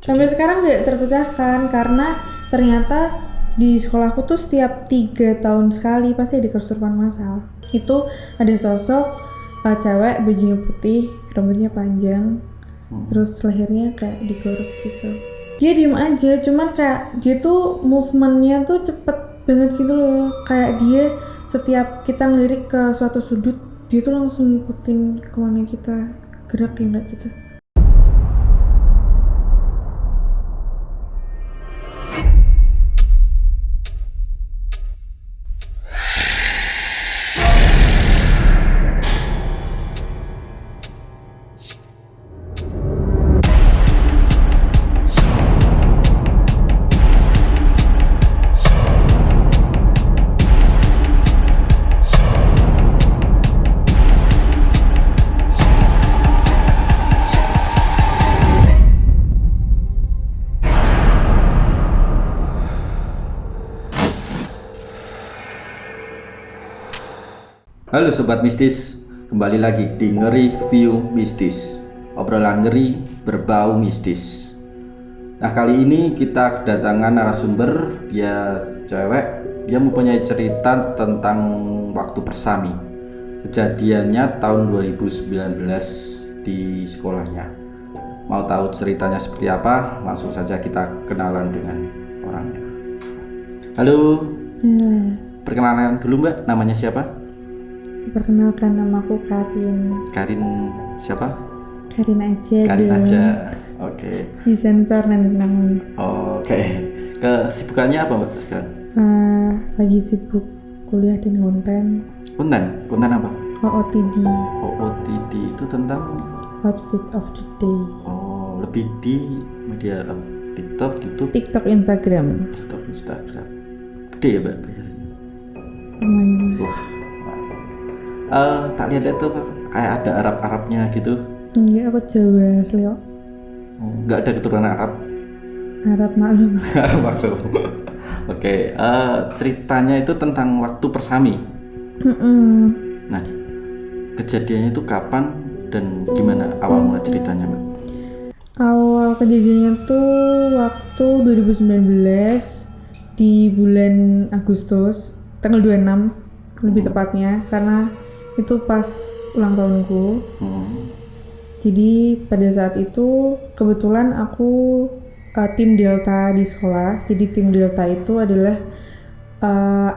Sampai sekarang nggak terpecahkan karena ternyata di sekolahku tuh setiap 3 tahun sekali pasti ada kesurupan massal. Itu ada sosok cewek bajunya putih, rambutnya panjang, terus lehernya kayak digorok gitu. Dia diem aja, cuman kayak dia tuh movementnya tuh cepet banget gitu loh. Kayak dia setiap kita ngelirik ke suatu sudut, dia tuh langsung ngikutin kemana kita gerak ya nggak gitu. Halo Sobat Mistis, kembali lagi di Ngeri View Mistis. Obrolan ngeri berbau mistis. Nah, kali ini kita kedatangan narasumber. Dia cewek, dia mempunyai cerita tentang waktu persami. Kejadiannya tahun 2019 di sekolahnya. Mau tahu ceritanya seperti apa? Langsung saja kita kenalan dengan orangnya. Halo, perkenalan dulu Mbak, namanya siapa? Perkenalkan, namaku Karin. Karin siapa? Karin aja. Karin dong. aja. Oke. Disensor nanti namanya. Oke. Kesibukannya apa Mbak sekarang? Lagi sibuk kuliah dan konten. Konten apa? OOTD, OOTD itu tentang outfit of the day. lebih di media apa? TikTok, YouTube, TikTok, Instagram. Instagram. Gede ya Mbak biasanya? Lumayan. Tak lihat tuh kayak ada Arab-Arabnya gitu. Iya, aku Jawa asli kok. Nggak ada keturunan Arab. Arab maklum. Arab maklum. Oke, ceritanya itu tentang waktu persami. Nah, kejadiannya itu kapan dan gimana awal mula ceritanya Mbak? Awal kejadiannya tuh waktu 2019 di bulan Agustus, tanggal 26 lebih tepatnya, karena itu pas ulang tahunku. Jadi pada saat itu kebetulan aku tim Delta di sekolah. Jadi tim Delta itu adalah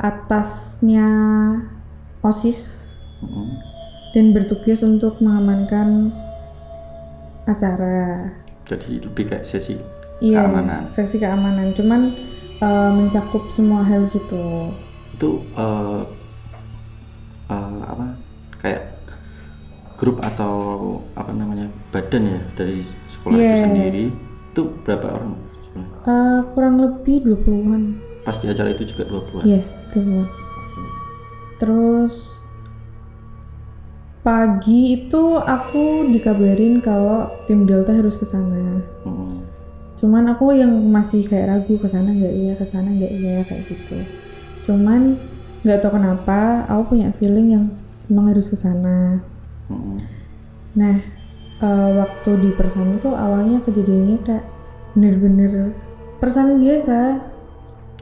atasnya OSIS dan bertugas untuk mengamankan acara. Jadi lebih kayak sesi Iya, keamanan. Sesi keamanan, cuman mencakup semua hal gitu. Itu apa kayak grup atau apa namanya badan ya dari sekolah itu sendiri. Itu berapa orang sebenarnya? Kurang lebih 20-an. Pas di acara itu juga 20-an? Iya, 20-an. Terus pagi itu aku dikabarin kalau tim Delta harus ke sana. Cuman aku yang masih kayak ragu, kesana nggak iya kayak gitu. Cuman nggak tahu kenapa aku punya feeling yang emang harus kesana. Nah, waktu di persami tuh awalnya kejadiannya kayak bener-bener persami biasa.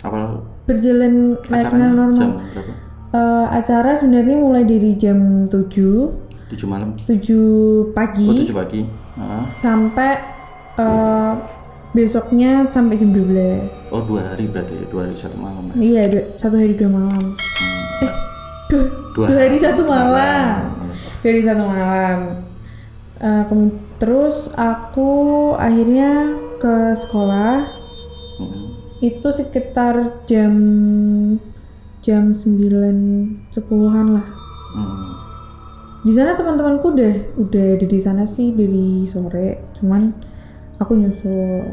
Awal berjalan acaranya normal. Jam berapa? Acara sebenarnya mulai dari jam 7 malam? 7 pagi. 7 pagi. Sampai besoknya sampai jam 12. 2 hari berarti ya? 2 hari 1 malam ya? Iya, 1 hari 2 malam. 2 hari 1 malam. 2 hari 1 malam. Terus aku akhirnya ke sekolah. Itu sekitar jam 9-10-an lah. Di sana teman-temanku udah ada di sana sih dari sore, cuman aku nyusul.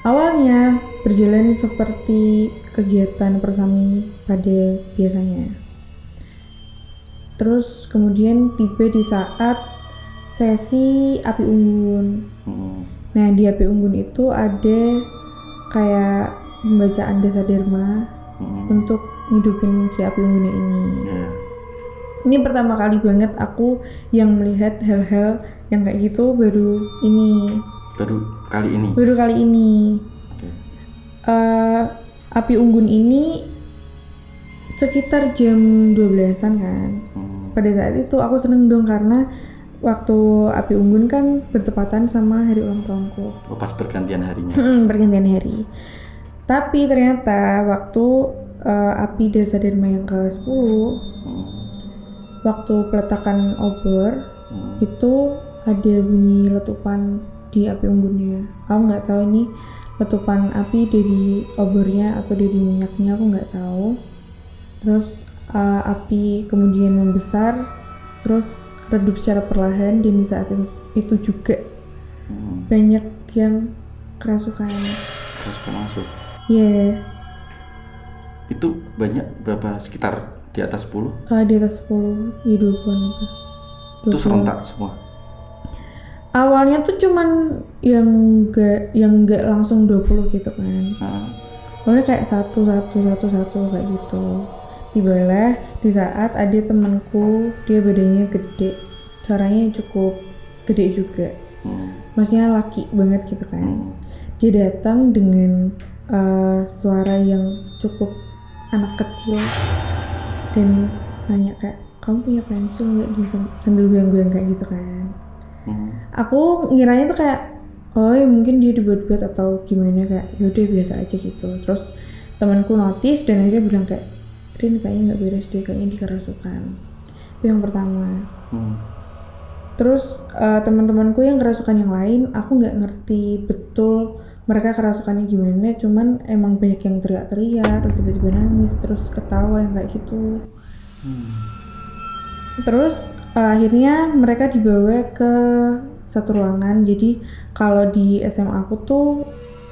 Awalnya berjalan seperti kegiatan persami pada biasanya. Terus kemudian tiba di saat sesi api unggun. Nah, di api unggun itu ada kayak pembacaan dasa dharma untuk ngidupin si api unggunnya ini. Ini pertama kali banget aku yang melihat hal-hal yang kayak gitu baru ini. Baru kali ini. Oke. Api unggun ini sekitar jam 12-an kan. Pada saat itu aku seneng dong karena waktu api unggun kan bertepatan sama hari ulang tahunku. Oh, pas pergantian harinya. Pergantian hari. Tapi ternyata waktu api Dasa Dharma yang ke-10, waktu peletakan obor, itu ada bunyi letupan di api unggunnya. Aku nggak tahu ini letupan api dari obornya atau dari minyaknya, aku nggak tahu. Terus api kemudian membesar, terus redup secara perlahan, dan di saat itu juga banyak yang kerasukan. Kerasukan langsung. Iya. Itu banyak berapa? Sekitar di atas 10? Di atas 10, ya 20-an apa. Itu serentak semua? Awalnya tuh cuman yang enggak langsung 20 gitu kan. Awalnya kayak satu kayak gitu. Tibalah di saat ada temanku, dia badannya gede, suaranya cukup gede juga. Maksudnya laki banget gitu kan. Dia datang dengan suara yang cukup anak kecil dan nanya kayak, kamu punya pensil nggak, sambil goyang-goyang kayak gitu kan. Aku ngiranya tuh kayak, oh ya mungkin dia dibuat-buat atau gimana, kayak yaudah biasa aja gitu. Terus temanku notice dan akhirnya bilang kayak, Rin kayaknya nggak beres deh, kayaknya dikerasukan. Itu yang pertama. Terus teman-temanku yang kerasukan yang lain, aku nggak ngerti betul mereka kerasukannya gimana, cuman emang banyak yang teriak-teriak, terus tiba-tiba nangis, terus ketawa yang kayak gitu. Terus akhirnya mereka dibawa ke satu ruangan. Jadi kalau di SMA aku tuh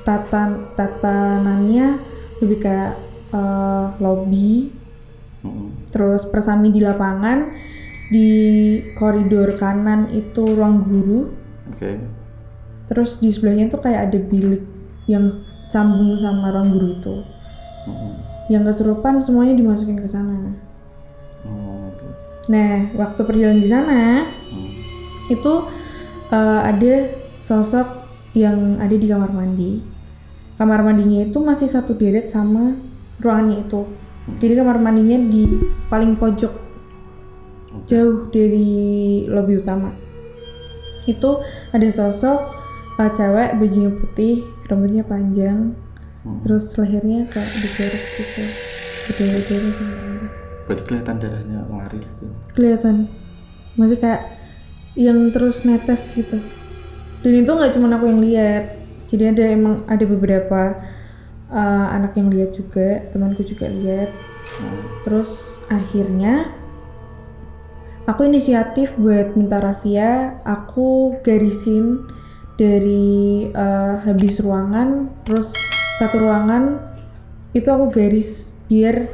tatanannya lebih kayak lobby, terus persami di lapangan, di koridor kanan itu ruang guru. Terus di sebelahnya tuh kayak ada bilik yang sambung sama ruang guru itu. Yang kesurupan semuanya dimasukin ke sana. Nah, waktu perjalanan di sana itu ada sosok yang ada di kamar mandi. Kamar mandinya itu masih satu deret sama ruangannya itu. Jadi kamar mandinya di paling pojok, jauh dari lobi utama. Itu ada sosok cewek, bajunya putih, rambutnya panjang, terus lehernya kayak digeruk gitu, berdarah-darah sebenarnya. Berarti kelihatan darahnya mengalir gitu? Kelihatan, masih kayak yang terus netes gitu. Dan itu nggak cuma aku yang lihat, jadi ada beberapa anak yang lihat juga, temanku juga lihat. Terus akhirnya aku inisiatif buat minta Rafia, aku garisin dari habis ruangan, terus satu ruangan itu aku garis biar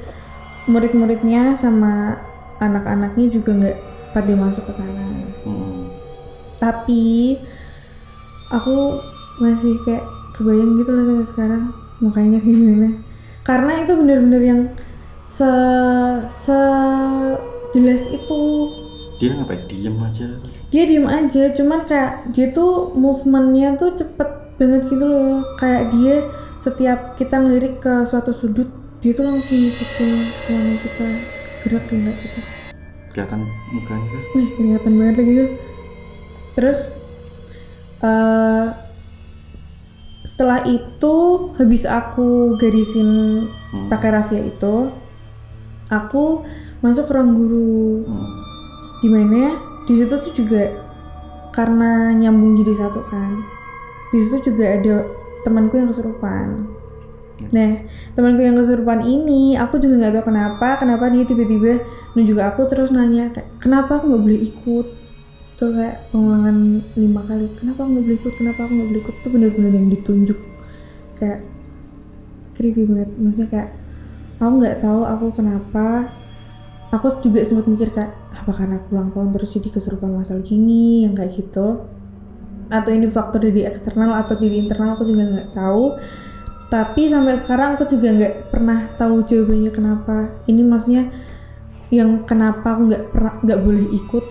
murid-muridnya sama anak-anaknya juga nggak pada masuk ke sana. Tapi aku masih kayak kebayang gitu loh sampai sekarang mukanya gimana, karena itu bener-bener yang jelas itu. Dia ngapain? Diem aja? Dia diem aja, cuman kayak dia tuh movementnya tuh cepet banget gitu loh. Kayak dia setiap kita ngelirik ke suatu sudut, dia tuh langsung ngikutin kemana kita gerak kayak gitu. Kelihatan mukanya kan? Kelihatan banget lagi tuh. Terus setelah itu habis aku garisin pakai Rafia itu, aku masuk ke ruang guru. Dimana di situ tuh juga karena nyambung jadi satu kan, di situ juga ada temanku yang kesurupan. Nah, temanku yang kesurupan ini aku juga nggak tahu kenapa dia tiba-tiba nunjuk aku, terus nanya kayak, kenapa aku nggak boleh ikut? Tuh kayak pengulangan 5 kali, kenapa aku nggak boleh ikut? Tuh bener-bener yang ditunjuk, kayak creepy banget. Maksudnya kayak aku nggak tahu aku kenapa. Aku juga sempat mikir kayak, apa karena aku ulang tahun terus jadi kesurupan masal gini, yang kayak gitu, atau ini faktor dari eksternal atau dari internal, aku juga nggak tahu. Tapi sampai sekarang aku juga nggak pernah tahu jawabannya kenapa. Ini maksudnya yang kenapa aku nggak boleh ikut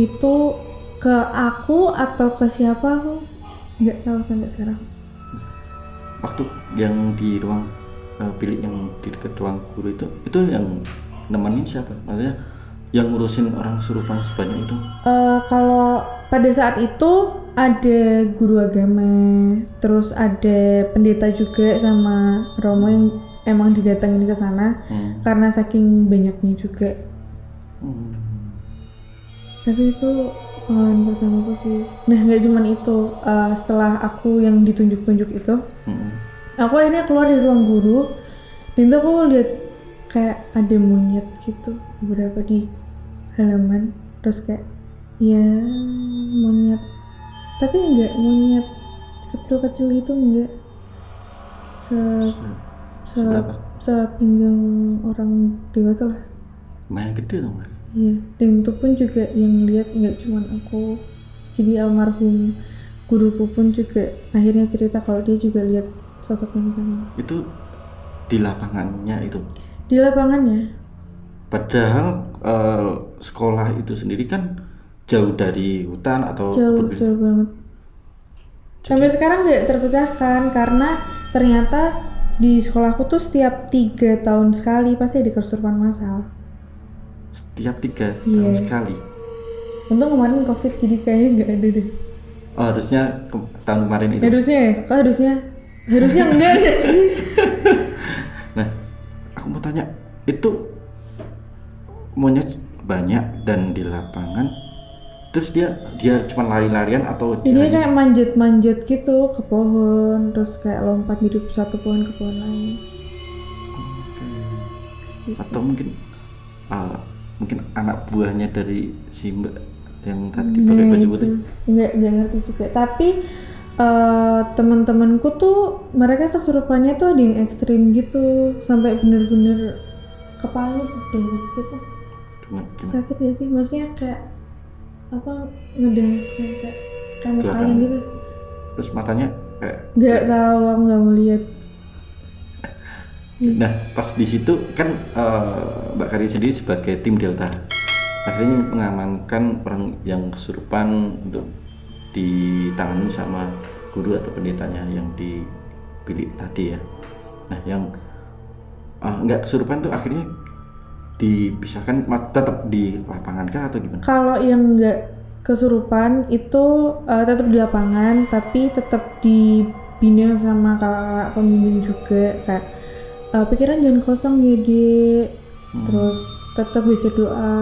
itu ke aku atau ke siapa, aku nggak tahu sampai sekarang. Waktu yang di ruang bilik yang di dekat ruang guru itu yang nemenin siapa? Maksudnya yang ngurusin orang kesurupan sebanyak itu? Kalau pada saat itu ada guru agama, terus ada pendeta juga sama Romo yang emang didatengin ke sana karena saking banyaknya juga. Tapi itu pengalaman pertamaku sih. Nah nggak cuman itu, setelah aku yang ditunjuk-tunjuk itu, aku akhirnya keluar dari ruang guru dan itu aku lihat kayak ada monyet gitu beberapa di halaman, terus kayak ya monyet, tapi enggak monyet kecil-kecil itu, enggak Seberapa? sepinggang orang dewasa lah. Lumayan gede dong. Iya, dan itu pun juga yang lihat nggak cuman aku, jadi almarhum guruku pun juga akhirnya cerita kalau dia juga lihat sosok yang sama. Itu di lapangannya itu? Di lapangannya. Padahal sekolah itu sendiri kan jauh dari hutan atau Jauh banget. Sampai sekarang nggak terpecahkan karena ternyata di sekolahku tuh setiap 3 tahun sekali pasti ada kesurupan massal. Setiap 3 tahun sekali. Untung kemarin COVID jadi kayaknya nggak ada deh. Oh harusnya tahun kemarin itu. Harusnya ya? Kok harusnya enggak ya sih? Nah, aku mau tanya, itu monyet banyak dan di lapangan, terus dia cuma lari-larian atau Ini kayak manjat-manjat gitu ke pohon, terus kayak lompat dari satu pohon ke pohon lain. Gitu. Atau mungkin anak buahnya dari si Mbak yang tadi pakai baju putih. Nggak ngerti juga. Tapi teman-temanku tuh mereka kesurupannya tuh ada yang ekstrim gitu, sampai bener-bener kepalanya berdenggut gitu. Sakit ya sih, maksudnya kayak apa, ngedengit sampai kayak mukanya gitu. Terus matanya kayak nggak tahu, aku nggak melihat. Nah pas di situ kan Mbak Kari sendiri sebagai tim Delta akhirnya mengamankan orang yang kesurupan untuk ditangani sama guru atau pendetanya yang di bilik tadi ya. Nah yang nggak kesurupan tuh akhirnya dipisahkan, tetap di lapangan kah atau gimana? Kalau yang nggak kesurupan itu tetap di lapangan, tapi tetap dibina sama kakak pembimbing juga, kayak pikiran jangan kosong ya dek, terus tetap baca doa,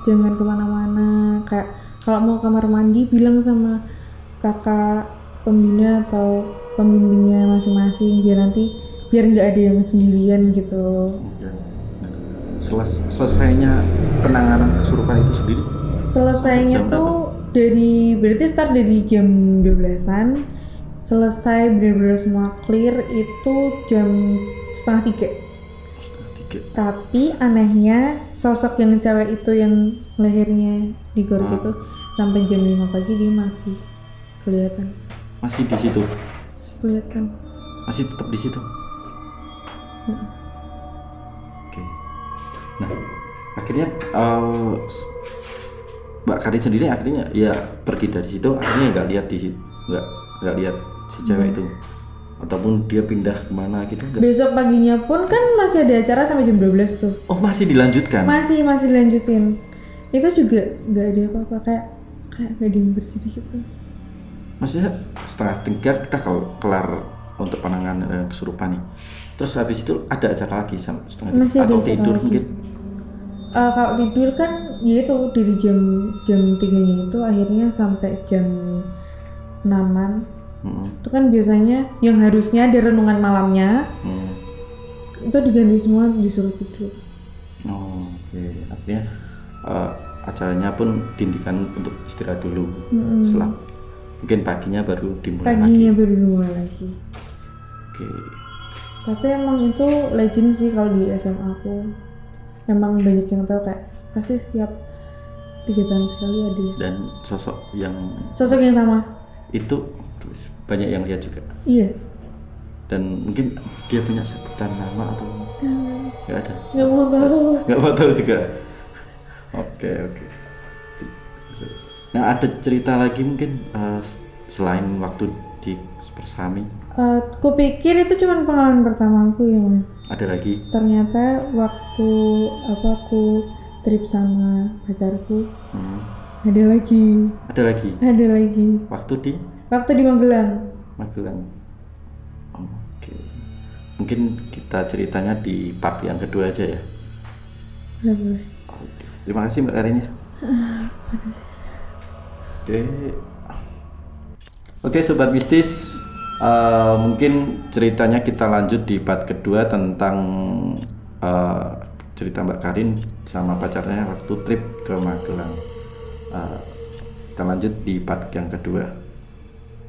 jangan kemana-mana, kayak kalau mau kamar mandi bilang sama kakak pembina atau pembimbingnya masing-masing, biar nggak ada yang sendirian gitu. Selesainya penanganan kesurupan itu sendiri? Selesainya tuh berarti start dari jam 12-an, selesai benar-benar semua clear itu jam 2:30. Tapi anehnya sosok yang cewek itu yang lehernya digorok itu sampai jam 5 pagi dia masih kelihatan. Masih di situ? Kelihatan. Masih tetap di situ? Oke. Nah, akhirnya Mbak Kari sendiri akhirnya ya pergi dari situ, akhirnya nggak lihat di situ, nggak lihat si cewek itu, ataupun dia pindah kemana gitu enggak? Besok paginya pun kan masih ada acara sampai jam 12 tuh. Oh masih dilanjutkan? Masih dilanjutin. Itu juga nggak ada apa-apa, kayak nggak ada yang bersedih gitu. Maksudnya setengah 3 kita kelar untuk penanganan kesurupan nih, terus habis itu ada acara lagi setengah 3 atau tidur lagi. Mungkin? Kalau tidur kan ya itu dari jam 3-nya itu akhirnya sampai jam 6-an. Itu kan biasanya yang harusnya ada renungan malamnya, itu diganti semua, disuruh tidur. Oke. Artinya acaranya pun dihentikan untuk istirahat dulu. Setelah mungkin paginya baru dimulai lagi. Oke. Tapi emang itu legend sih kalau di SMA aku. Emang banyak yang tahu, kayak pasti setiap 3 tahun sekali ada. Dan sosok yang sama itu terus banyak yang lihat juga. Iya. Dan mungkin dia punya sebutan nama atau nggak ada? Nggak mau tahu juga. Oke. Nah ada cerita lagi mungkin selain waktu di Persami? Kupikir itu cuma pengalaman pertama aku ya mas. Ada lagi? Ternyata waktu aku trip sama pacarku ada lagi. Ada lagi? Ada lagi. Waktu di Magelang. Oke. Mungkin kita ceritanya di part yang kedua aja ya. Boleh. Oke. Terima kasih Mbak Karin ya. Oke Sobat Mistis, mungkin ceritanya kita lanjut di part kedua tentang cerita Mbak Karin sama pacarnya waktu trip ke Magelang. Kita lanjut di part yang kedua.